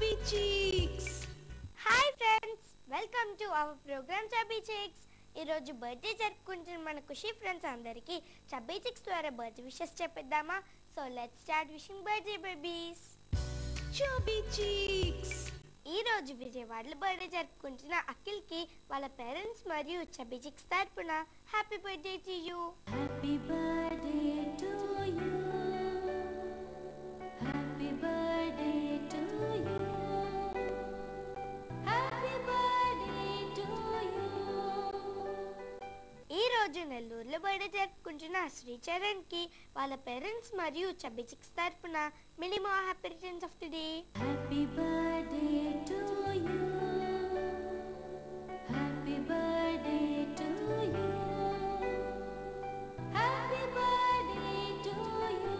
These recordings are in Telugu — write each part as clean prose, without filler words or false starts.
Chubby Cheeks. Hi friends, welcome to our program Chubby Cheeks. ఈ రోజు బర్త్డే జరుపుకుంటున్న మన ఖుషి ఫ్రెండ్స్ అందరికీ Chubby Cheeks ద్వారా బర్త్డే విషెస్ చెప్పేద్దామా? So let's start wishing birthday babies. Chubby Cheeks. ఈ రోజు విజయవాడలో బర్త్డే జరుపుకుంటున్న అఖిల్కి వాళ్ళ పేరెంట్స్ మరియు Chubby Cheeks తరపున happy birthday to you. Happy birthday to you. Happy birthday to you. Happy birthday to you. ఈ రోజు నెల్లూరులో బర్త్డే జరుపుకుంటున్న శ్రీచరణ్కి వాళ్ళ పేరెంట్స్ మరియు Chubby Cheeks తరపున many more happy returns of the day. Happy birthday to you. Happy birthday to you. Happy birthday to you.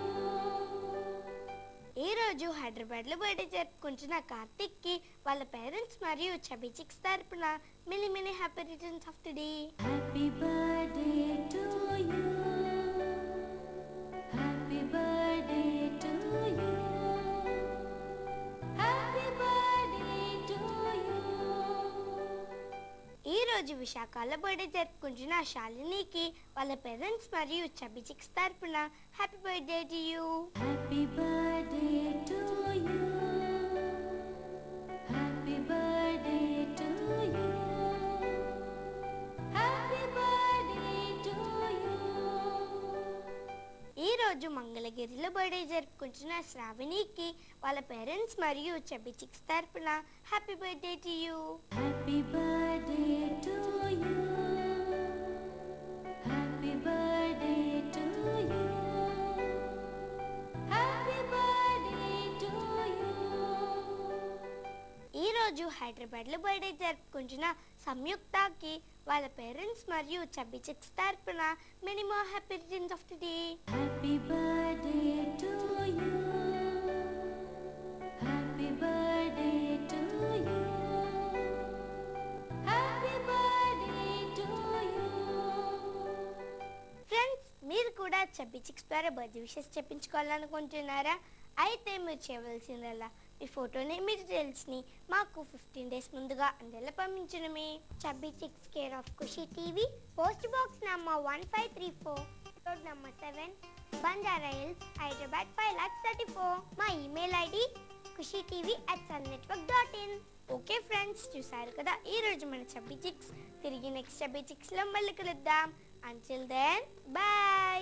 ఈ రోజు హైదరాబాద్లో బర్త్డే జరుపుకుంటున్న కార్తిక్కి వాళ్ళ పేరెంట్స్ మరియు Chubby Cheeks తరపున many happy returns of the day. Happy birthday to you. Happy birthday to you. Happy birthday to you. ఈ రోజు విశాఖలో బర్త్డే జరుపుకుంటున్న శాలినికి వాళ్ళ పేరెంట్స్ మరియు Chubby Cheeks తరపున happy birthday to you. Happy birthday to you. Happy birthday to you. Happy birthday to you. ఈ రోజు మంగళగిరిలో బర్త్డే జరుపుకుంటున్న శ్రావణికి వాళ్ళ పేరెంట్స్ మరియు Chubby Cheeks తరపున happy birthday to you. Happy birthday to you. Happy birthday to you. Happy birthday to you. ఈ రోజు హైదరాబాద్లో బర్త్డే జరుపుకుంటున్న సంయుక్తకి వాళ్ళ పేరెంట్స్ మరియు Chubby Cheeks తరపున many more happy returns of the day. Happy birthday to you. Happy birthday to you. Happy birthday to you. Friends, మీరు కూడా Chubby Cheeks ద్వారా బర్త్డే విషెస్ చెప్పించుకోవాలనుకుంటున్నారా? అయితే మీరు చేయవలసిందల్లా మీ ఫోటోని మీ డీటెయిల్స్ని మాకు 15 days ముందుగా అందేలా పంపించడమే. Chubby Cheeks care of Khushi TV, post box number 1534, road number 7, Banjara hills, Hyderabad 5,34,000. మా email ID kushitv@sunnetwork.in. Okay friends, చూసారు కదా ఈ రోజు మన Chubby Cheeks. తిరిగి నెక్స్ట్ Chubby Cheeksలో మళ్ళీ కలుద్దాం. Until then, bye.